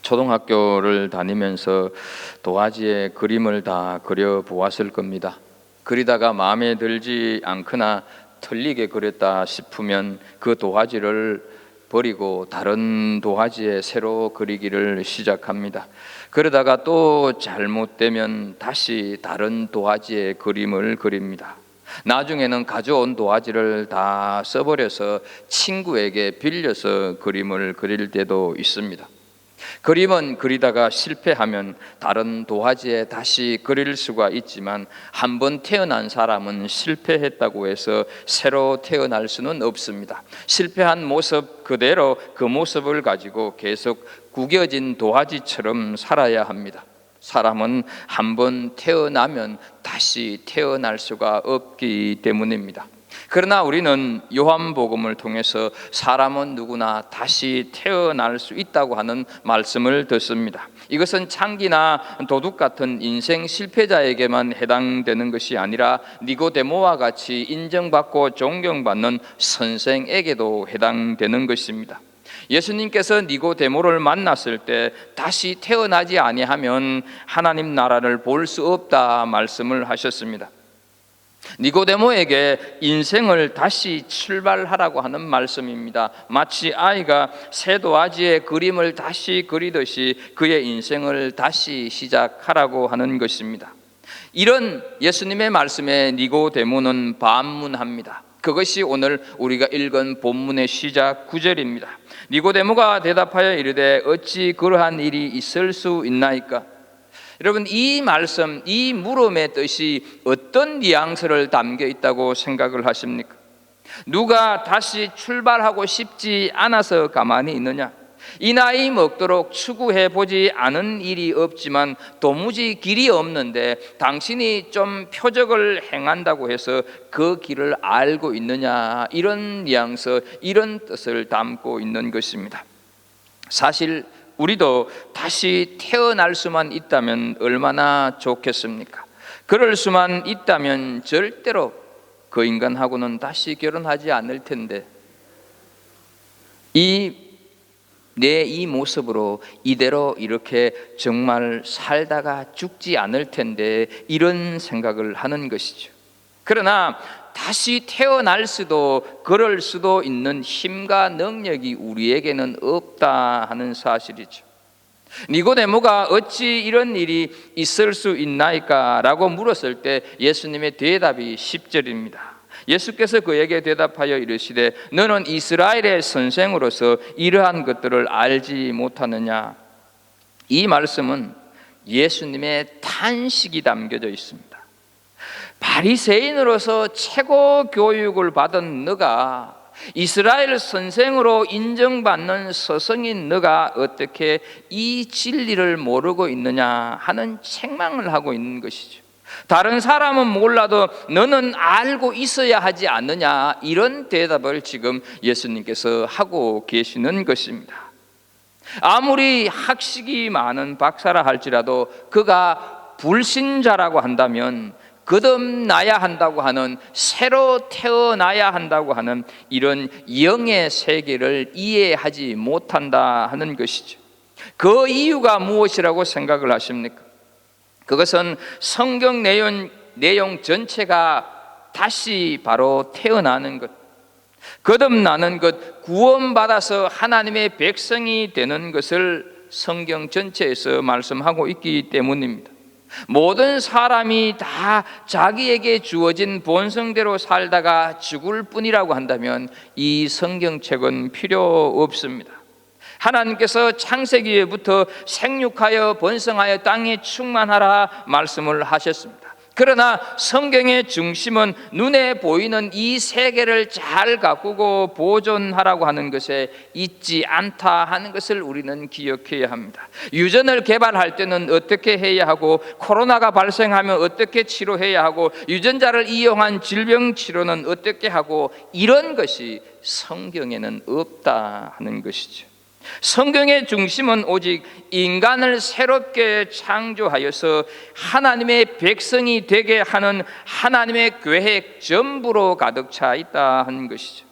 초등학교를 다니면서 도화지에 그림을 다 그려 보았을 겁니다. 그리다가 마음에 들지 않거나 틀리게 그렸다 싶으면 그 도화지를 버리고 다른 도화지에 새로 그리기를 시작합니다. 그러다가 또 잘못되면 다시 다른 도화지에 그림을 그립니다. 나중에는 가져온 도화지를 다 써버려서 친구에게 빌려서 그림을 그릴 때도 있습니다. 그림은 그리다가 실패하면 다른 도화지에 다시 그릴 수가 있지만 한번 태어난 사람은 실패했다고 해서 새로 태어날 수는 없습니다. 실패한 모습 그대로 그 모습을 가지고 계속 구겨진 도화지처럼 살아야 합니다. 사람은 한번 태어나면 다시 태어날 수가 없기 때문입니다. 그러나 우리는 요한복음을 통해서 사람은 누구나 다시 태어날 수 있다고 하는 말씀을 듣습니다. 이것은 창기나 도둑 같은 인생 실패자에게만 해당되는 것이 아니라 니고데모와 같이 인정받고 존경받는 선생에게도 해당되는 것입니다. 예수님께서 니고데모를 만났을 때 다시 태어나지 아니하면 하나님 나라를 볼 수 없다 말씀을 하셨습니다. 니고데모에게 인생을 다시 출발하라고 하는 말씀입니다. 마치 아이가 새 도화지에 그림을 다시 그리듯이 그의 인생을 다시 시작하라고 하는 것입니다. 이런 예수님의 말씀에 니고데모는 반문합니다. 그것이 오늘 우리가 읽은 본문의 시작 9절입니다. 니고데모가 대답하여 이르되 어찌 그러한 일이 있을 수 있나이까? 여러분, 이 말씀, 이 물음의 뜻이 어떤 뉘앙스를 담겨 있다고 생각을 하십니까? 누가 다시 출발하고 싶지 않아서 가만히 있느냐? 이 나이 먹도록 추구해 보지 않은 일이 없지만 도무지 길이 없는데 당신이 좀 표적을 행한다고 해서 그 길을 알고 있느냐? 이런 뉘앙스, 이런 뜻을 담고 있는 것입니다. 사실 우리도 다시 태어날 수만 있다면 얼마나 좋겠습니까? 그럴 수만 있다면 절대로 그 인간하고는 다시 결혼하지 않을 텐데 이 모습으로 이대로 이렇게 정말 살다가 죽지 않을 텐데 이런 생각을 하는 것이죠. 그러나 다시 태어날 수도 그럴 수도 있는 힘과 능력이 우리에게는 없다 하는 사실이죠. 니고데모가 어찌 이런 일이 있을 수 있나이까? 라고 물었을 때 예수님의 대답이 10절입니다. 예수께서 그에게 대답하여 이르시되 너는 이스라엘의 선생으로서 이러한 것들을 알지 못하느냐? 이 말씀은 예수님의 탄식이 담겨져 있습니다. 바리새인으로서 최고 교육을 받은 너가, 이스라엘 선생으로 인정받는 스승인 너가 어떻게 이 진리를 모르고 있느냐 하는 책망을 하고 있는 것이죠. 다른 사람은 몰라도 너는 알고 있어야 하지 않느냐, 이런 대답을 지금 예수님께서 하고 계시는 것입니다. 아무리 학식이 많은 박사라 할지라도 그가 불신자라고 한다면 거듭나야 한다고 하는, 새로 태어나야 한다고 하는 이런 영의 세계를 이해하지 못한다 하는 것이죠. 그 이유가 무엇이라고 생각을 하십니까? 그것은 성경 내용 전체가 다시 바로 태어나는 것, 거듭나는 것, 구원받아서 하나님의 백성이 되는 것을 성경 전체에서 말씀하고 있기 때문입니다. 모든 사람이 다 자기에게 주어진 본성대로 살다가 죽을 뿐이라고 한다면 이 성경책은 필요 없습니다. 하나님께서 창세기에부터 생육하여 번성하여 땅에 충만하라 말씀을 하셨습니다. 그러나 성경의 중심은 눈에 보이는 이 세계를 잘 가꾸고 보존하라고 하는 것에 있지 않다 하는 것을 우리는 기억해야 합니다. 유전을 개발할 때는 어떻게 해야 하고, 코로나가 발생하면 어떻게 치료해야 하고, 유전자를 이용한 질병 치료는 어떻게 하고, 이런 것이 성경에는 없다 하는 것이죠. 성경의 중심은 오직 인간을 새롭게 창조하여서 하나님의 백성이 되게 하는 하나님의 계획 전부로 가득 차 있다 하는 것이죠.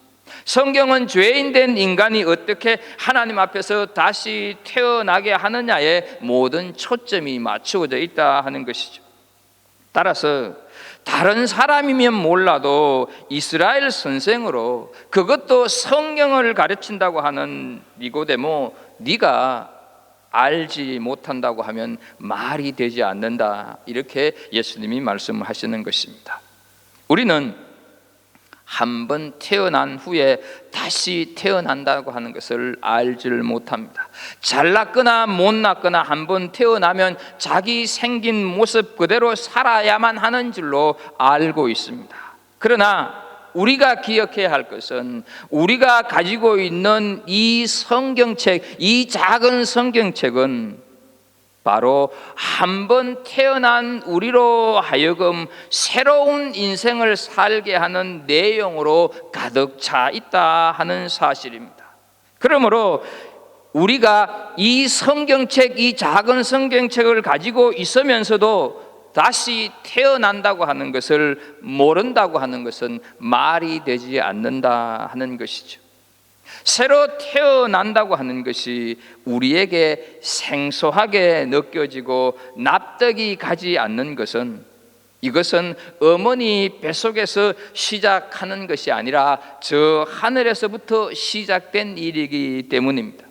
성경은 죄인된 인간이 어떻게 하나님 앞에서 다시 태어나게 하느냐에 모든 초점이 맞추어져 있다 하는 것이죠. 따라서 다른 사람이면 몰라도 이스라엘 선생으로, 그것도 성경을 가르친다고 하는 니고데모, 네가 알지 못한다고 하면 말이 되지 않는다, 이렇게 예수님이 말씀하시는 것입니다. 우리는 한 번 태어난 후에 다시 태어난다고 하는 것을 알지를 못합니다. 잘났거나 못났거나 한 번 태어나면 자기 생긴 모습 그대로 살아야만 하는 줄로 알고 있습니다. 그러나 우리가 기억해야 할 것은, 우리가 가지고 있는 이 성경책, 이 작은 성경책은 바로 한 번 태어난 우리로 하여금 새로운 인생을 살게 하는 내용으로 가득 차 있다 하는 사실입니다. 그러므로 우리가 이 성경책, 이 작은 성경책을 가지고 있으면서도 다시 태어난다고 하는 것을 모른다고 하는 것은 말이 되지 않는다 하는 것이죠. 새로 태어난다고 하는 것이 우리에게 생소하게 느껴지고 납득이 가지 않는 것은, 이것은 어머니 뱃속에서 시작하는 것이 아니라 저 하늘에서부터 시작된 일이기 때문입니다.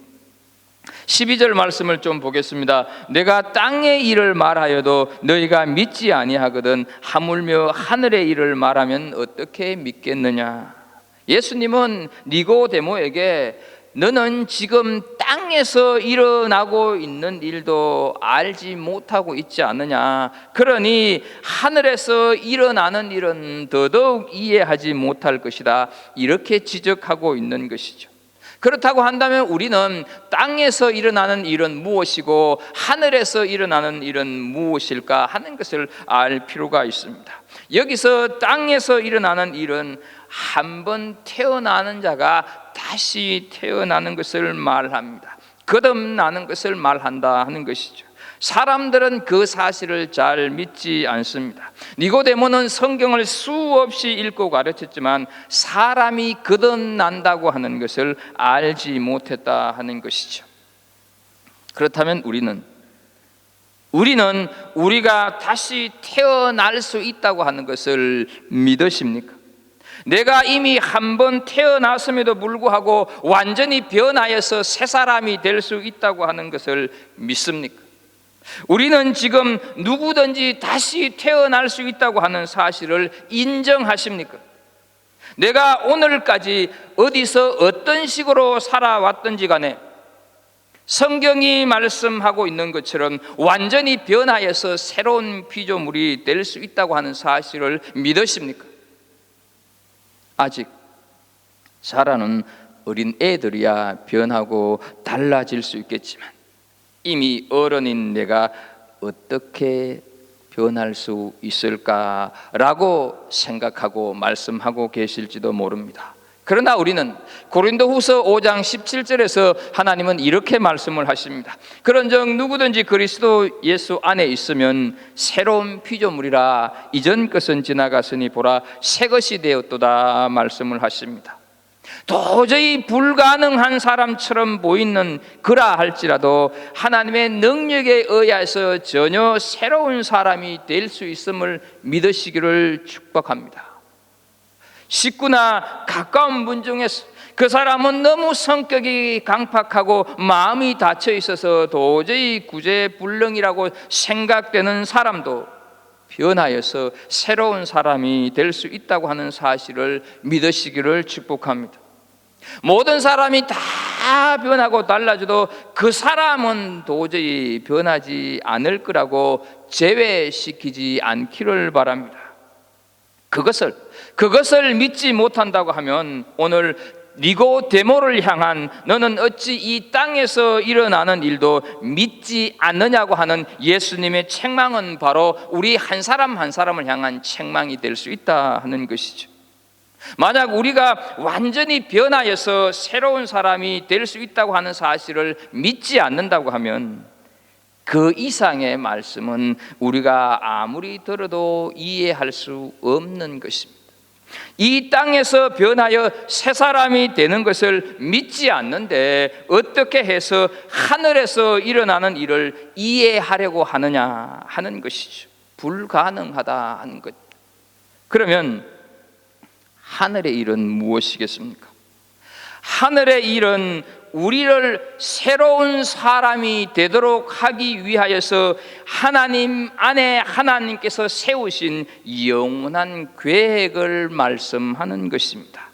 12절 말씀을 좀 보겠습니다. 내가 땅의 일을 말하여도 너희가 믿지 아니하거든 하물며 하늘의 일을 말하면 어떻게 믿겠느냐. 예수님은 니고데모에게 너는 지금 땅에서 일어나고 있는 일도 알지 못하고 있지 않느냐, 그러니 하늘에서 일어나는 일은 더더욱 이해하지 못할 것이다, 이렇게 지적하고 있는 것이죠. 그렇다고 한다면 우리는 땅에서 일어나는 일은 무엇이고 하늘에서 일어나는 일은 무엇일까 하는 것을 알 필요가 있습니다. 여기서 땅에서 일어나는 일은 한 번 태어나는 자가 다시 태어나는 것을 말합니다. 거듭나는 것을 말한다 하는 것이죠. 사람들은 그 사실을 잘 믿지 않습니다. 니고데모는 성경을 수없이 읽고 가르쳤지만 사람이 거듭난다고 하는 것을 알지 못했다 하는 것이죠. 그렇다면 우리는 우리가 다시 태어날 수 있다고 하는 것을 믿으십니까? 내가 이미 한 번 태어났음에도 불구하고 완전히 변화해서 새 사람이 될 수 있다고 하는 것을 믿습니까? 우리는 지금 누구든지 다시 태어날 수 있다고 하는 사실을 인정하십니까? 내가 오늘까지 어디서 어떤 식으로 살아왔든지 간에 성경이 말씀하고 있는 것처럼 완전히 변화해서 새로운 피조물이 될 수 있다고 하는 사실을 믿으십니까? 아직 자라는 어린 애들이야 변하고 달라질 수 있겠지만 이미 어른인 내가 어떻게 변할 수 있을까라고 생각하고 말씀하고 계실지도 모릅니다. 그러나 우리는 고린도후서 5장 17절에서 하나님은 이렇게 말씀을 하십니다. 그런즉 누구든지 그리스도 예수 안에 있으면 새로운 피조물이라, 이전 것은 지나갔으니 보라 새 것이 되었도다 말씀을 하십니다. 도저히 불가능한 사람처럼 보이는 그라 할지라도 하나님의 능력에 의해서 전혀 새로운 사람이 될 수 있음을 믿으시기를 축복합니다. 식구나 가까운 분 중에서 그 사람은 너무 성격이 강팍하고 마음이 닫혀 있어서 도저히 구제불능이라고 생각되는 사람도 변하여서 새로운 사람이 될 수 있다고 하는 사실을 믿으시기를 축복합니다. 모든 사람이 다 변하고 달라져도 그 사람은 도저히 변하지 않을 거라고 제외시키지 않기를 바랍니다. 그것을 믿지 못한다고 하면 오늘 니고데모를 향한 너는 어찌 이 땅에서 일어나는 일도 믿지 않느냐고 하는 예수님의 책망은 바로 우리 한 사람 한 사람을 향한 책망이 될 수 있다 하는 것이죠. 만약 우리가 완전히 변화해서 새로운 사람이 될 수 있다고 하는 사실을 믿지 않는다고 하면 그 이상의 말씀은 우리가 아무리 들어도 이해할 수 없는 것입니다. 이 땅에서 변하여 새 사람이 되는 것을 믿지 않는데 어떻게 해서 하늘에서 일어나는 일을 이해하려고 하느냐 하는 것이죠. 불가능하다 하는 것. 그러면 하늘의 일은 무엇이겠습니까? 하늘의 일은 우리를 새로운 사람이 되도록 하기 위하여서 하나님 안에 하나님께서 세우신 영원한 계획을 말씀하는 것입니다.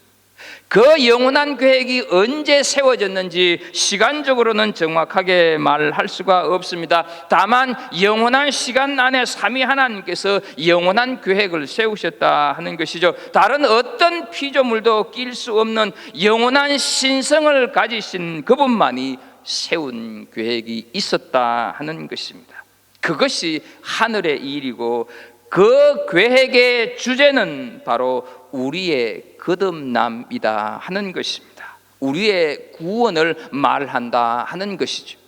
그 영원한 계획이 언제 세워졌는지 시간적으로는 정확하게 말할 수가 없습니다. 다만 영원한 시간 안에 삼위 하나님께서 영원한 계획을 세우셨다 하는 것이죠. 다른 어떤 피조물도 낄 수 없는 영원한 신성을 가지신 그분만이 세운 계획이 있었다 하는 것입니다. 그것이 하늘의 일이고 그 계획의 주제는 바로 우리의 거듭남이다 하는 것입니다. 우리의 구원을 말한다 하는 것이죠.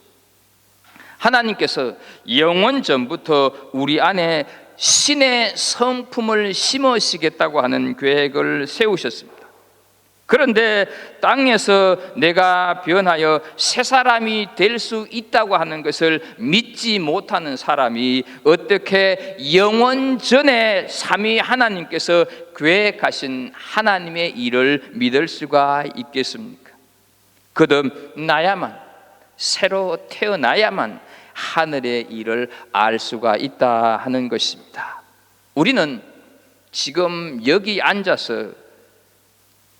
하나님께서 영원 전부터 우리 안에 신의 성품을 심으시겠다고 하는 계획을 세우셨습니다. 그런데 땅에서 내가 변하여 새 사람이 될 수 있다고 하는 것을 믿지 못하는 사람이 어떻게 영원 전에 삼위 하나님께서 계획하신 하나님의 일을 믿을 수가 있겠습니까? 거듭나야만, 새로 태어나야만 하늘의 일을 알 수가 있다 하는 것입니다. 우리는 지금 여기 앉아서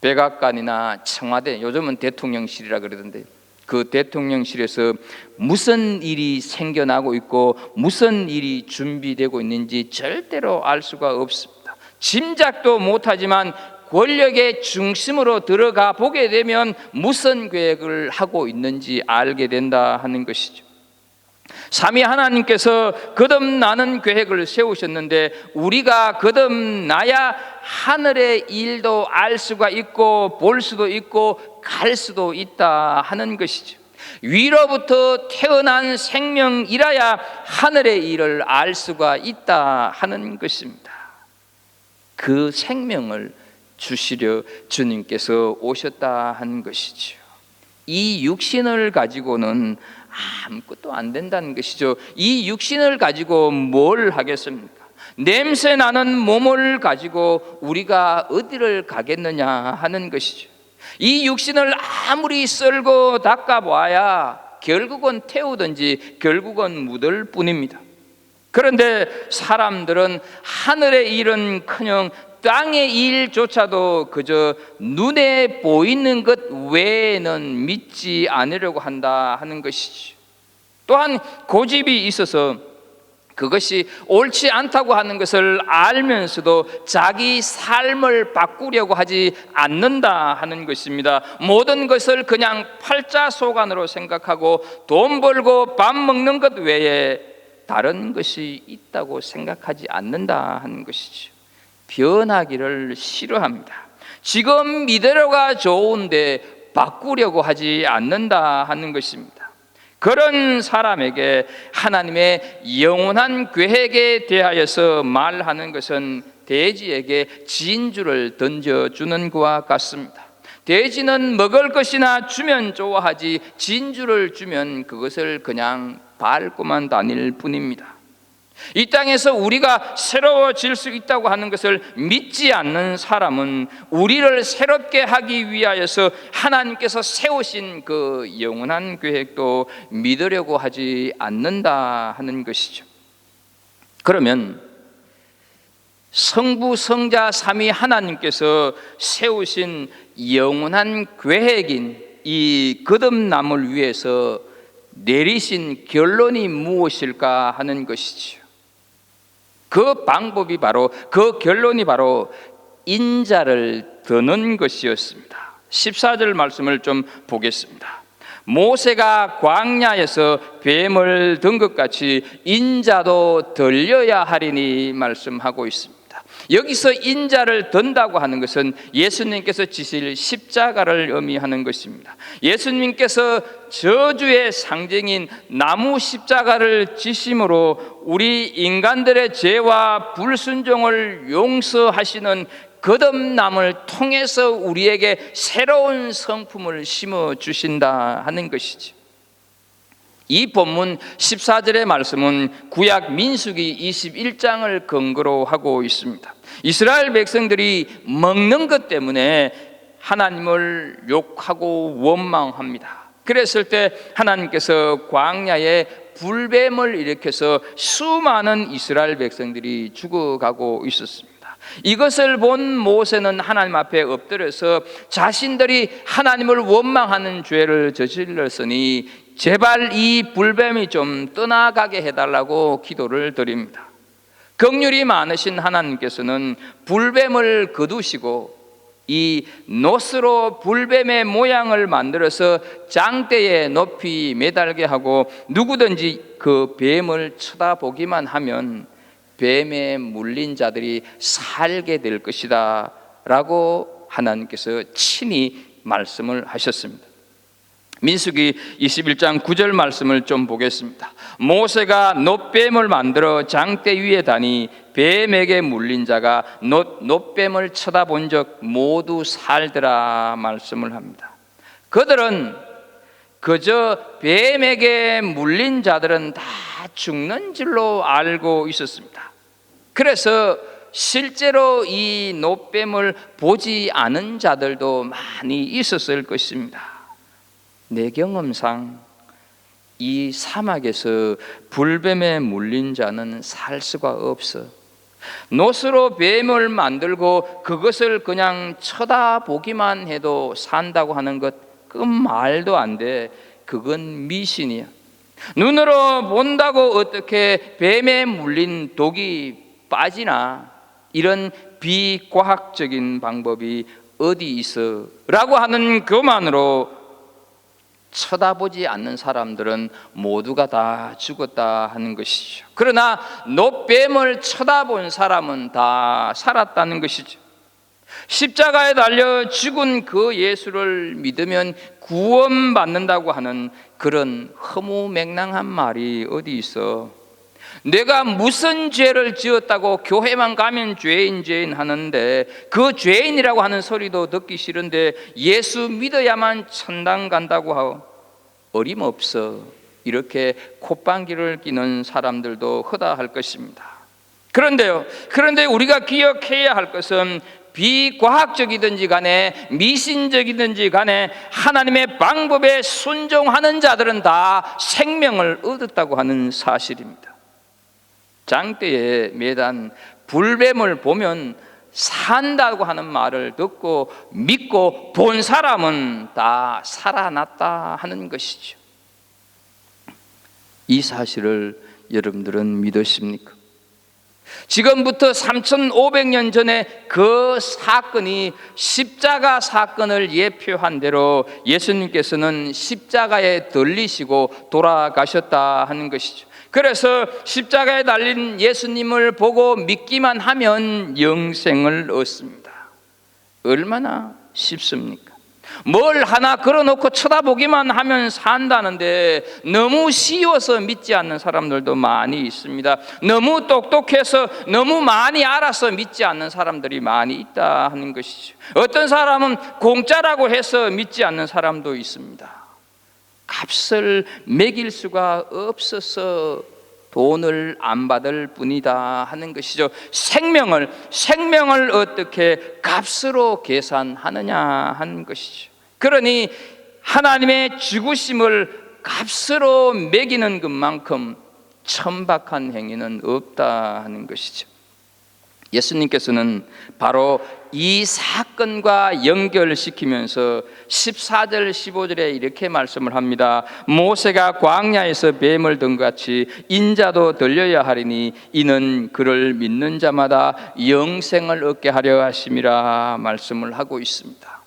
백악관이나 청와대, 요즘은 대통령실이라 그러던데 그 대통령실에서 무슨 일이 생겨나고 있고 무슨 일이 준비되고 있는지 절대로 알 수가 없습니다. 짐작도 못하지만 권력의 중심으로 들어가 보게 되면 무슨 계획을 하고 있는지 알게 된다 하는 것이죠. 삼위 하나님께서 거듭나는 계획을 세우셨는데 우리가 거듭나야 하늘의 일도 알 수가 있고 볼 수도 있고 갈 수도 있다 하는 것이죠. 위로부터 태어난 생명이라야 하늘의 일을 알 수가 있다 하는 것입니다. 그 생명을 주시려 주님께서 오셨다 하는 것이죠. 이 육신을 가지고는 아무것도 안 된다는 것이죠. 이 육신을 가지고 뭘 하겠습니까? 냄새 나는 몸을 가지고 우리가 어디를 가겠느냐 하는 것이죠. 이 육신을 아무리 썰고 닦아 보아야 결국은 태우든지 결국은 묻을 뿐입니다. 그런데 사람들은 하늘의 일은커녕 땅의 일조차도 그저 눈에 보이는 것 외에는 믿지 않으려고 한다 하는 것이죠. 또한 고집이 있어서 그것이 옳지 않다고 하는 것을 알면서도 자기 삶을 바꾸려고 하지 않는다 하는 것입니다. 모든 것을 그냥 팔자소관으로 생각하고 돈 벌고 밥 먹는 것 외에 다른 것이 있다고 생각하지 않는다 하는 것이죠. 변하기를 싫어합니다. 지금 이대로가 좋은데 바꾸려고 하지 않는다 하는 것입니다. 그런 사람에게 하나님의 영원한 계획에 대하여서 말하는 것은 돼지에게 진주를 던져주는 것과 같습니다. 돼지는 먹을 것이나 주면 좋아하지 진주를 주면 그것을 그냥 밟고만 다닐 뿐입니다. 이 땅에서 우리가 새로워질 수 있다고 하는 것을 믿지 않는 사람은 우리를 새롭게 하기 위하여서 하나님께서 세우신 그 영원한 계획도 믿으려고 하지 않는다 하는 것이죠. 그러면 성부, 성자, 삼위 하나님께서 세우신 영원한 계획인 이 거듭남을 위해서 내리신 결론이 무엇일까 하는 것이죠. 그 방법이 바로, 그 결론이 바로 인자를 드는 것이었습니다. 14절 말씀을 좀 보겠습니다. 모세가 광야에서 뱀을 든 것 같이 인자도 들려야 하리니 말씀하고 있습니다. 여기서 인자를 든다고 하는 것은 예수님께서 지실 십자가를 의미하는 것입니다. 예수님께서 저주의 상징인 나무 십자가를 지심으로 우리 인간들의 죄와 불순종을 용서하시는 거듭남을 통해서 우리에게 새로운 성품을 심어 주신다 하는 것이지. 이 본문 14절의 말씀은 구약 민수기 21장을 근거로 하고 있습니다. 이스라엘 백성들이 먹는 것 때문에 하나님을 욕하고 원망합니다. 그랬을 때 하나님께서 광야에 불뱀을 일으켜서 수많은 이스라엘 백성들이 죽어가고 있었습니다. 이것을 본 모세는 하나님 앞에 엎드려서 자신들이 하나님을 원망하는 죄를 저질렀으니 제발 이 불뱀이 좀 떠나가게 해달라고 기도를 드립니다. 긍휼이 많으신 하나님께서는 불뱀을 거두시고 이 노스로 불뱀의 모양을 만들어서 장대에 높이 매달게 하고 누구든지 그 뱀을 쳐다보기만 하면 뱀에 물린 자들이 살게 될 것이다 라고 하나님께서 친히 말씀을 하셨습니다. 민수기 21장 9절 말씀을 좀 보겠습니다. 모세가 놋뱀을 만들어 장대 위에 다니 뱀에게 물린 자가 놋뱀을 쳐다본 적 모두 살더라 말씀을 합니다. 그들은 그저 뱀에게 물린 자들은 다 죽는 줄로 알고 있었습니다. 그래서 실제로 이 놋뱀을 보지 않은 자들도 많이 있었을 것입니다. 내 경험상 이 사막에서 불뱀에 물린 자는 살 수가 없어. 놋으로 뱀을 만들고 그것을 그냥 쳐다보기만 해도 산다고 하는 것, 그 말도 안 돼. 그건 미신이야. 눈으로 본다고 어떻게 뱀에 물린 독이 빠지나? 이런 비과학적인 방법이 어디 있어? 라고 하는 그만으로 쳐다보지 않는 사람들은 모두가 다 죽었다 하는 것이죠. 그러나 놋뱀을 쳐다본 사람은 다 살았다는 것이죠. 십자가에 달려 죽은 그 예수를 믿으면 구원받는다고 하는 그런 허무맹랑한 말이 어디 있어? 내가 무슨 죄를 지었다고 교회만 가면 죄인 하는데 그 죄인이라고 하는 소리도 듣기 싫은데 예수 믿어야만 천당 간다고 하고 어림없어 이렇게 콧방귀를 뀌는 사람들도 허다할 것입니다. 그런데 우리가 기억해야 할 것은 비과학적이든지 간에 미신적이든지 간에 하나님의 방법에 순종하는 자들은 다 생명을 얻었다고 하는 사실입니다. 장대에 매단 불뱀을 보면 산다고 하는 말을 듣고 믿고 본 사람은 다 살아났다 하는 것이죠. 이 사실을 여러분들은 믿으십니까? 지금부터 3500년 전에 그 사건이 십자가 사건을 예표한 대로 예수님께서는 십자가에 들리시고 돌아가셨다 하는 것이죠. 그래서 십자가에 달린 예수님을 보고 믿기만 하면 영생을 얻습니다. 얼마나 쉽습니까? 뭘 하나 걸어놓고 쳐다보기만 하면 산다는데 너무 쉬워서 믿지 않는 사람들도 많이 있습니다. 너무 똑똑해서 너무 많이 알아서 믿지 않는 사람들이 많이 있다 하는 것이죠. 어떤 사람은 공짜라고 해서 믿지 않는 사람도 있습니다. 값을 매길 수가 없어서 돈을 안 받을 뿐이다 하는 것이죠. 생명을 어떻게 값으로 계산하느냐 하는 것이죠. 그러니 하나님의 죽으심을 값으로 매기는 것만큼 천박한 행위는 없다 하는 것이죠. 예수님께서는 바로 이 사건과 연결시키면서 14절 15절에 이렇게 말씀을 합니다. 모세가 광야에서 뱀을 든 같이 인자도 들려야 하리니 이는 그를 믿는 자마다 영생을 얻게 하려 하심이라 말씀을 하고 있습니다.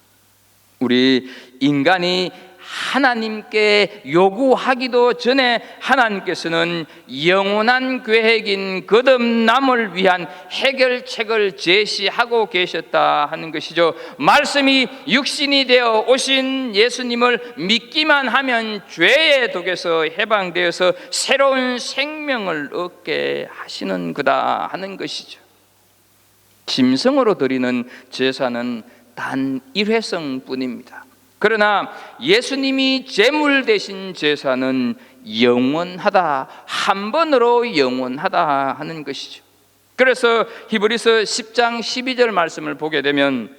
우리 인간이 하나님께 요구하기도 전에 하나님께서는 영원한 계획인 거듭남을 위한 해결책을 제시하고 계셨다 하는 것이죠. 말씀이 육신이 되어 오신 예수님을 믿기만 하면 죄의 독에서 해방되어서 새로운 생명을 얻게 하시는 거다 하는 것이죠. 짐승으로 드리는 제사는 단 일회성뿐입니다. 그러나 예수님이 제물 대신 제사는 영원하다, 한 번으로 영원하다 하는 것이죠. 그래서 히브리서 10장 12절 말씀을 보게 되면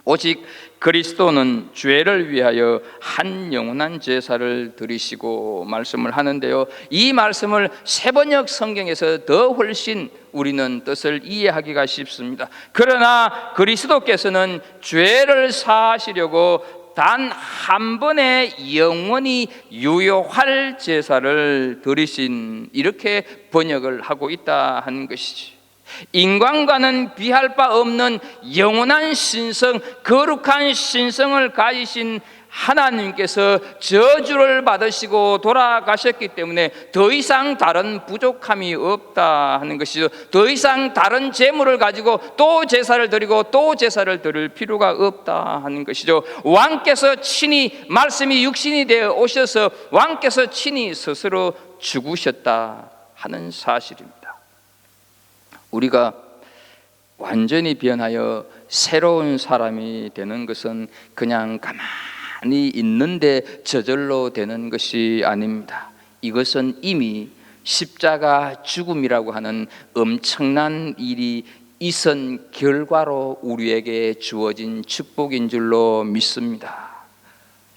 오직 그리스도는 죄를 위하여 한 영원한 제사를 드리시고 말씀을 하는데요, 이 말씀을 세번역 성경에서 더 훨씬 우리는 뜻을 이해하기가 쉽습니다. 그러나 그리스도께서는 죄를 사하시려고 단 한 번에 영원히 유효할 제사를 드리신, 이렇게 번역을 하고 있다 하는 것이지. 인간과는 비할 바 없는 영원한 신성, 거룩한 신성을 가지신 하나님께서 저주를 받으시고 돌아가셨기 때문에 더 이상 다른 부족함이 없다 하는 것이죠. 더 이상 다른 제물을 가지고 또 제사를 드리고 또 제사를 드릴 필요가 없다 하는 것이죠. 왕께서 친히, 말씀이 육신이 되어 오셔서 왕께서 친히 스스로 죽으셨다 하는 사실입니다. 우리가 완전히 변하여 새로운 사람이 되는 것은 그냥 가만히 있는데 저절로 되는 것이 아닙니다. 이것은 이미 십자가 죽음이라고 하는 엄청난 일이 있은 결과로 우리에게 주어진 축복인 줄로 믿습니다.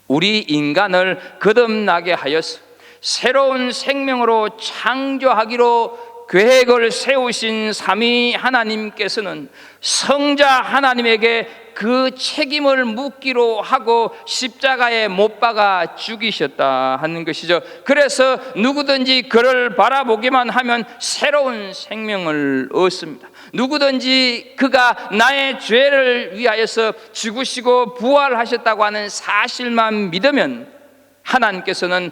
우리 인간을 거듭나게 하여서 새로운 생명으로 창조하기로 계획을 세우신 삼위 하나님께서는 성자 하나님에게 그 책임을 묻기로 하고 십자가에 못 박아 죽이셨다 하는 것이죠. 그래서 누구든지 그를 바라보기만 하면 새로운 생명을 얻습니다. 누구든지 그가 나의 죄를 위하여서 죽으시고 부활하셨다고 하는 사실만 믿으면 하나님께서는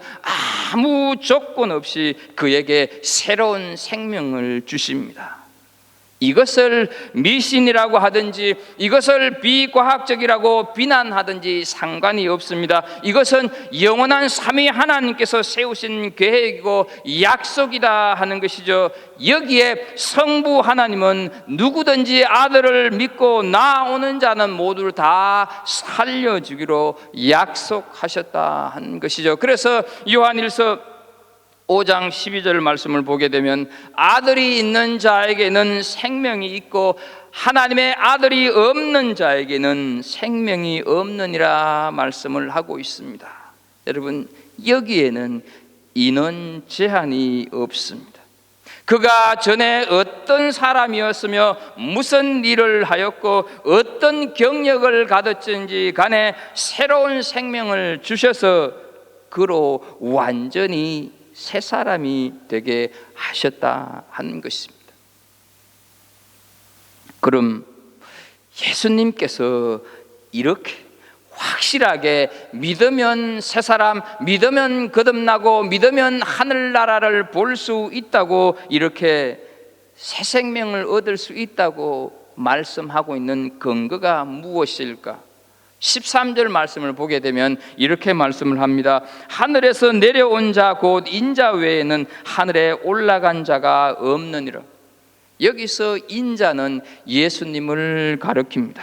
아무 조건 없이 그에게 새로운 생명을 주십니다. 이것을 미신이라고 하든지 이것을 비과학적이라고 비난하든지 상관이 없습니다. 이것은 영원한 삼위 하나님께서 세우신 계획이고 약속이다 하는 것이죠. 여기에 성부 하나님은 누구든지 아들을 믿고 나오는 자는 모두 다 살려주기로 약속하셨다 하는 것이죠. 그래서 요한일서 5장 12절 말씀을 보게 되면 아들이 있는 자에게는 생명이 있고 하나님의 아들이 없는 자에게는 생명이 없느니라 말씀을 하고 있습니다. 여러분, 여기에는 인원 제한이 없습니다. 그가 전에 어떤 사람이었으며 무슨 일을 하였고 어떤 경력을 가졌든지 간에 새로운 생명을 주셔서 그로 완전히 새 사람이 되게 하셨다 하는 것입니다. 그럼 예수님께서 이렇게 확실하게 믿으면 새 사람, 믿으면 거듭나고 믿으면 하늘나라를 볼 수 있다고, 이렇게 새 생명을 얻을 수 있다고 말씀하고 있는 근거가 무엇일까? 13절 말씀을 보게 되면 이렇게 말씀을 합니다. 하늘에서 내려온 자 곧 인자 외에는 하늘에 올라간 자가 없느니라. 여기서 인자는 예수님을 가리킵니다.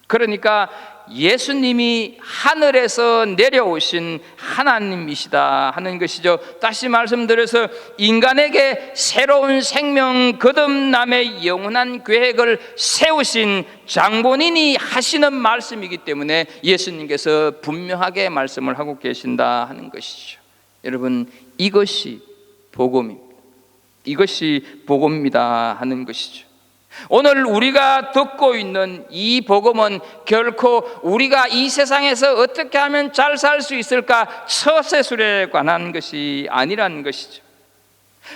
그러니까 예수님이 하늘에서 내려오신 하나님이시다 하는 것이죠. 다시 말씀드려서 인간에게 새로운 생명 거듭남의 영원한 계획을 세우신 장본인이 하시는 말씀이기 때문에 예수님께서 분명하게 말씀을 하고 계신다 하는 것이죠. 여러분, 이것이 복음입니다. 이것이 복음입니다 하는 것이죠. 오늘 우리가 듣고 있는 이 복음은 결코 우리가 이 세상에서 어떻게 하면 잘 살 수 있을까 처세술에 관한 것이 아니라는 것이죠.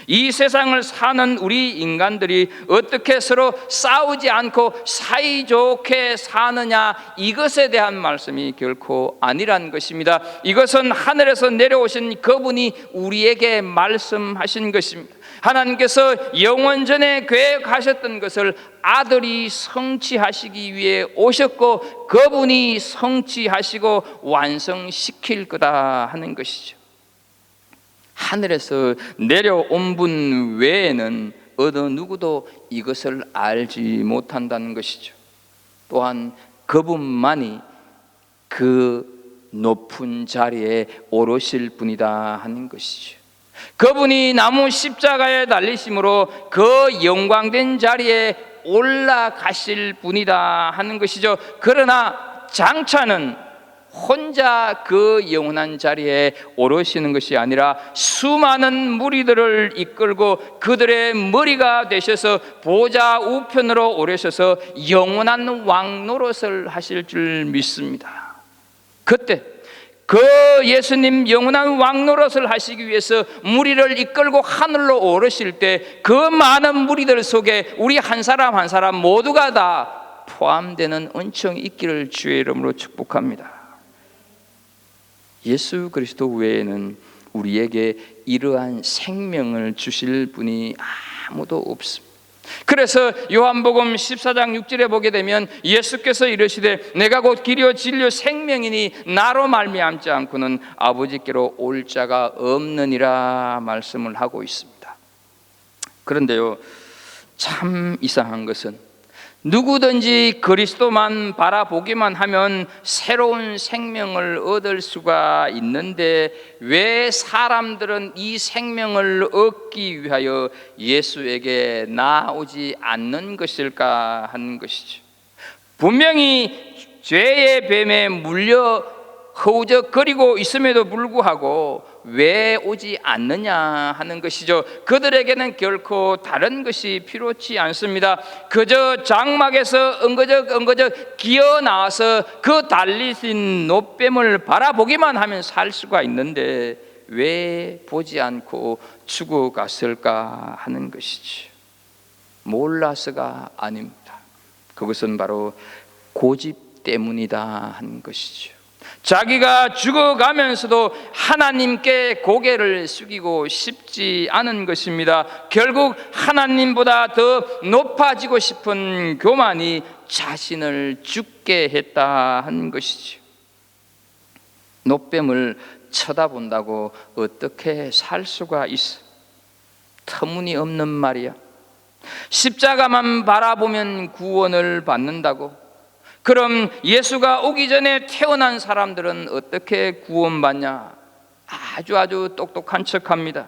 이 세상을 사는 우리 인간들이 어떻게 서로 싸우지 않고 사이좋게 사느냐, 이것에 대한 말씀이 결코 아니라는 것입니다. 이것은 하늘에서 내려오신 그분이 우리에게 말씀하신 것입니다. 하나님께서 영원전에 계획하셨던 것을 아들이 성취하시기 위해 오셨고 그분이 성취하시고 완성시킬 거다 하는 것이죠. 하늘에서 내려온 분 외에는 어느 누구도 이것을 알지 못한다는 것이죠. 또한 그분만이 그 높은 자리에 오르실 분이다 하는 것이죠. 그분이 나무 십자가에 달리심으로 그 영광된 자리에 올라가실 분이다 하는 것이죠. 그러나 장차는 혼자 그 영원한 자리에 오르시는 것이 아니라 수많은 무리들을 이끌고 그들의 머리가 되셔서 보좌 우편으로 오르셔서 영원한 왕 노릇을 하실 줄 믿습니다. 그때 그 예수님 영원한 왕 노릇을 하시기 위해서 무리를 이끌고 하늘로 오르실 때 그 많은 무리들 속에 우리 한 사람 한 사람 모두가 다 포함되는 은총이 있기를 주의 이름으로 축복합니다. 예수 그리스도 외에는 우리에게 이러한 생명을 주실 분이 아무도 없습니다. 그래서 요한복음 14장 6절에 보게 되면 예수께서 이르시되 내가 곧 길이요 진리요 생명이니 나로 말미암지 않고는 아버지께로 올 자가 없느니라 말씀을 하고 있습니다. 그런데요, 참 이상한 것은 누구든지 그리스도만 바라보기만 하면 새로운 생명을 얻을 수가 있는데 왜 사람들은 이 생명을 얻기 위하여 예수에게 나아오지 않는 것일까 하는 것이죠. 분명히 죄의 뱀에 물려 허우적거리고 있음에도 불구하고 왜 오지 않느냐 하는 것이죠. 그들에게는 결코 다른 것이 필요치 않습니다. 그저 장막에서 엉거적 기어 나와서 그 달리신 노뱀을 바라보기만 하면 살 수가 있는데 왜 보지 않고 죽어갔을까 하는 것이죠. 몰라서가 아닙니다. 그것은 바로 고집 때문이다 하는 것이죠. 자기가 죽어가면서도 하나님께 고개를 숙이고 싶지 않은 것입니다. 결국 하나님보다 더 높아지고 싶은 교만이 자신을 죽게 했다 하는 것이죠. 노뱀을 쳐다본다고 어떻게 살 수가 있어? 터무니없는 말이야. 십자가만 바라보면 구원을 받는다고? 그럼 예수가 오기 전에 태어난 사람들은 어떻게 구원받냐? 아주 똑똑한 척합니다.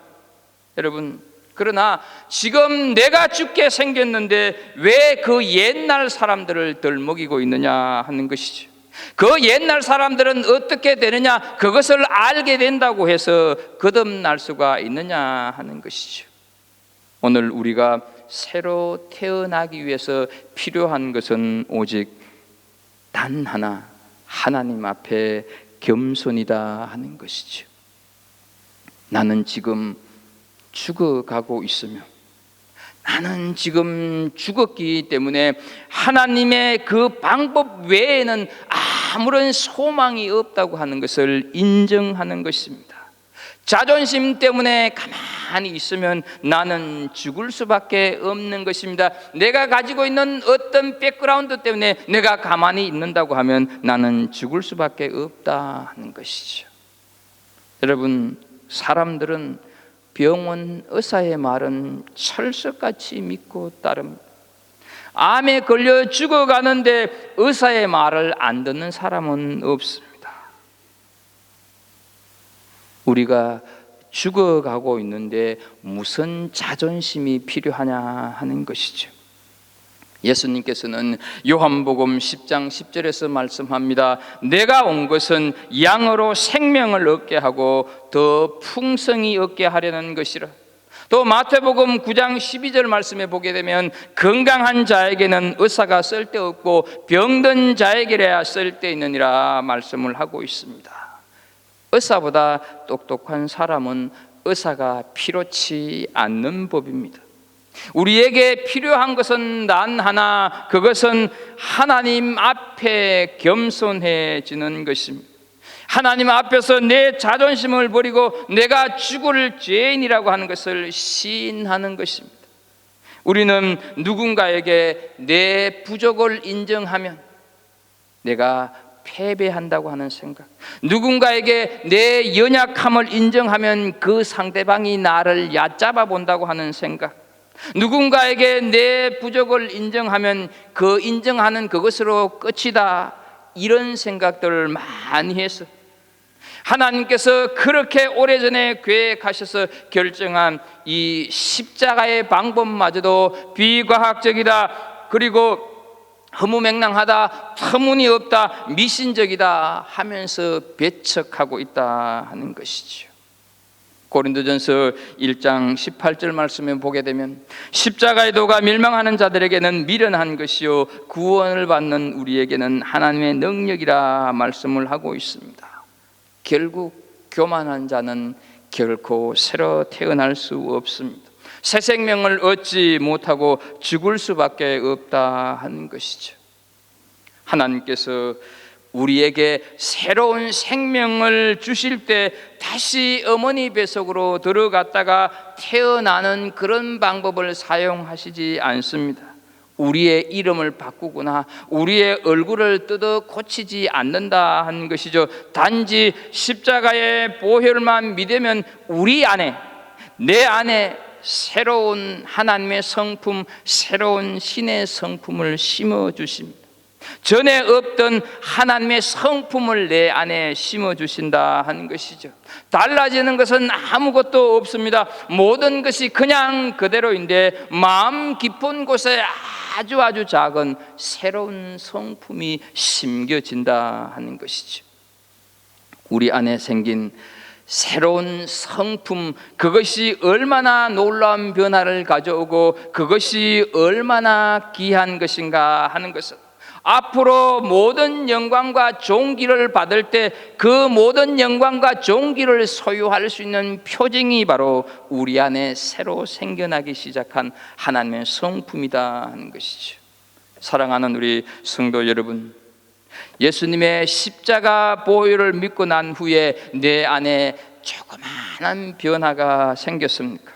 여러분, 그러나 지금 내가 죽게 생겼는데 왜 그 옛날 사람들을 덜먹이고 있느냐 하는 것이죠. 그 옛날 사람들은 어떻게 되느냐, 그것을 알게 된다고 해서 거듭날 수가 있느냐 하는 것이죠. 오늘 우리가 새로 태어나기 위해서 필요한 것은 오직 단 하나, 하나님 앞에 겸손이다 하는 것이죠. 나는 지금 죽어가고 있으며 나는 지금 죽었기 때문에 하나님의 그 방법 외에는 아무런 소망이 없다고 하는 것을 인정하는 것입니다. 자존심 때문에 가만히 있으면 나는 죽을 수밖에 없는 것입니다. 내가 가지고 있는 어떤 백그라운드 때문에 내가 가만히 있는다고 하면 나는 죽을 수밖에 없다 하는 것이죠. 여러분, 사람들은 병원 의사의 말은 철석같이 믿고 따릅니다. 암에 걸려 죽어가는데 의사의 말을 안 듣는 사람은 없습니다. 우리가 죽어가고 있는데 무슨 자존심이 필요하냐 하는 것이죠. 예수님께서는 요한복음 10장 10절에서 말씀합니다. 내가 온 것은 양으로 생명을 얻게 하고 더 풍성히 얻게 하려는 것이라. 또 마태복음 9장 12절 말씀에 보게 되면 건강한 자에게는 의사가 쓸데없고 병든 자에게야 쓸데있느니라 말씀을 하고 있습니다. 의사보다 똑똑한 사람은 의사가 필요치 않는 법입니다. 우리에게 필요한 것은 단 하나, 그것은 하나님 앞에 겸손해지는 것입니다. 하나님 앞에서 내 자존심을 버리고 내가 죽을 죄인이라고 하는 것을 시인하는 것입니다. 우리는 누군가에게 내 부족을 인정하면 내가 패배한다고 하는 생각, 누군가에게 내 연약함을 인정하면 그 상대방이 나를 얕잡아 본다고 하는 생각, 누군가에게 내 부족을 인정하면 그 인정하는 그것으로 끝이다, 이런 생각들을 많이 해서 하나님께서 그렇게 오래전에 계획하셔서 결정한 이 십자가의 방법마저도 비과학적이다, 그리고 허무맹랑하다, 터무니없다, 미신적이다 하면서 배척하고 있다 하는 것이죠. 고린도전서 1장 18절 말씀에 보게 되면 십자가의 도가 멸망하는 자들에게는 미련한 것이요 구원을 받는 우리에게는 하나님의 능력이라 말씀을 하고 있습니다. 결국 교만한 자는 결코 새로 태어날 수 없습니다. 새 생명을 얻지 못하고 죽을 수밖에 없다 하는 것이죠. 하나님께서 우리에게 새로운 생명을 주실 때 다시 어머니 뱃속으로 들어갔다가 태어나는 그런 방법을 사용하시지 않습니다. 우리의 이름을 바꾸거나 우리의 얼굴을 뜯어 고치지 않는다 하는 것이죠. 단지 십자가의 보혈만 믿으면 우리 안에, 내 안에 새로운 하나님의 성품, 새로운 신의 성품을 심어주십니다. 전에 없던 하나님의 성품을 내 안에 심어주신다 하는 것이죠. 달라지는 것은 아무것도 없습니다. 모든 것이 그냥 그대로인데 마음 깊은 곳에 아주 작은 새로운 성품이 심겨진다 하는 것이죠. 우리 안에 생긴 새로운 성품, 그것이 얼마나 놀라운 변화를 가져오고 그것이 얼마나 귀한 것인가 하는 것은 앞으로 모든 영광과 존귀를 받을 때 그 모든 영광과 존귀를 소유할 수 있는 표징이 바로 우리 안에 새로 생겨나기 시작한 하나님의 성품이다 하는 것이죠. 사랑하는 우리 성도 여러분, 예수님의 십자가 보혈을 믿고 난 후에 내 안에 조그마한 변화가 생겼습니까?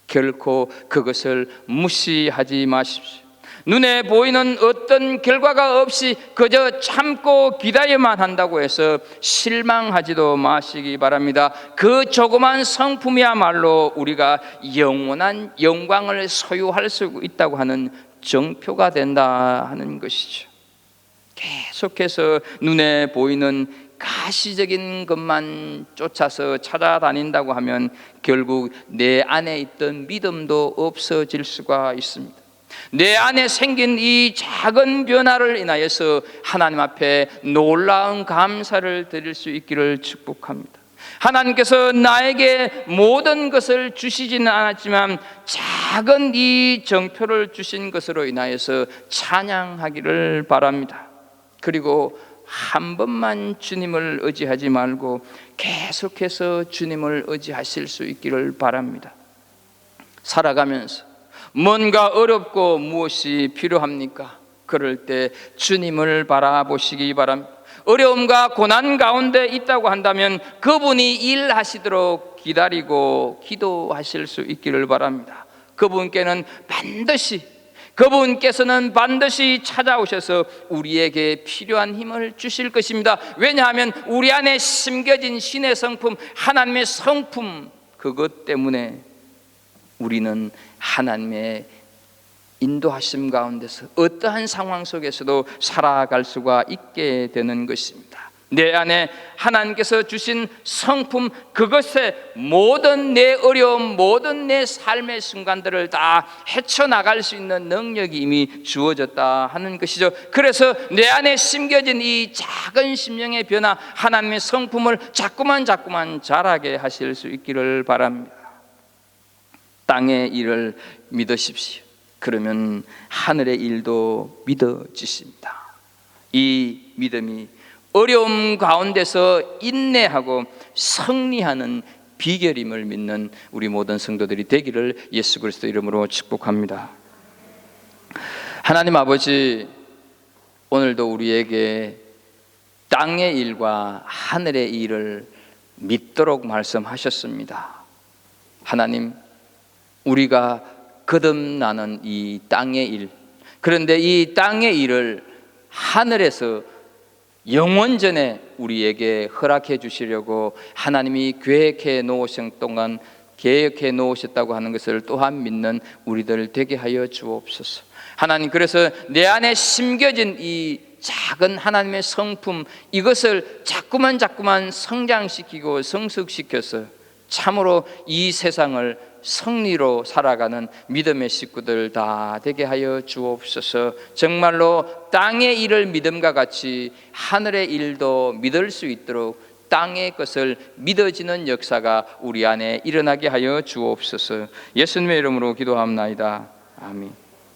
결코 그것을 무시하지 마십시오. 눈에 보이는 어떤 결과가 없이 그저 참고 기다려만 한다고 해서 실망하지도 마시기 바랍니다. 그 조그만 성품이야말로 우리가 영원한 영광을 소유할 수 있다고 하는 정표가 된다 하는 것이죠. 계속해서 눈에 보이는 가시적인 것만 쫓아서 찾아다닌다고 하면 결국 내 안에 있던 믿음도 없어질 수가 있습니다. 내 안에 생긴 이 작은 변화를 인하여서 하나님 앞에 놀라운 감사를 드릴 수 있기를 축복합니다. 하나님께서 나에게 모든 것을 주시지는 않았지만 작은 이 정표를 주신 것으로 인하여서 찬양하기를 바랍니다. 그리고 한 번만 주님을 의지하지 말고 계속해서 주님을 의지하실 수 있기를 바랍니다. 살아가면서 뭔가 어렵고 무엇이 필요합니까? 그럴 때 주님을 바라보시기 바랍니다. 어려움과 고난 가운데 있다고 한다면 그분이 일하시도록 기다리고 기도하실 수 있기를 바랍니다. 그분께서는 반드시 찾아오셔서 우리에게 필요한 힘을 주실 것입니다. 왜냐하면 우리 안에 심겨진 신의 성품, 하나님의 성품, 그것 때문에 우리는 하나님의 인도하심 가운데서 어떠한 상황 속에서도 살아갈 수가 있게 되는 것입니다. 내 안에 하나님께서 주신 성품, 그것에 모든 내 어려움, 모든 내 삶의 순간들을 다 헤쳐나갈 수 있는 능력이 이미 주어졌다 하는 것이죠. 그래서 내 안에 심겨진 이 작은 심령의 변화, 하나님의 성품을 자꾸만 자라게 하실 수 있기를 바랍니다. 땅의 일을 믿으십시오. 그러면 하늘의 일도 믿어지십니다. 이 믿음이 어려움 가운데서 인내하고 승리하는 비결임을 믿는 우리 모든 성도들이 되기를 예수 그리스도 이름으로 축복합니다. 하나님 아버지, 오늘도 우리에게 땅의 일과 하늘의 일을 믿도록 말씀하셨습니다. 하나님, 우리가 거듭나는 이 땅의 일, 그런데 이 땅의 일을 하늘에서 영원전에 우리에게 허락해 주시려고 하나님이 계획해 놓으신 동안 계획해 놓으셨다고 하는 것을 또한 믿는 우리들 되게 하여 주옵소서. 하나님, 그래서 내 안에 심겨진 이 작은 하나님의 성품, 이것을 자꾸만 성장시키고 성숙시켜서 참으로 이 세상을 승리로 살아가는 믿음의 식구들 다 되게 하여 주옵소서. 정말로 땅의 일을 믿음과 같이 하늘의 일도 믿을 수 있도록 땅의 것을 믿어지는 역사가 우리 안에 일어나게 하여 주옵소서. 예수님의 이름으로 기도합나이다. 아멘.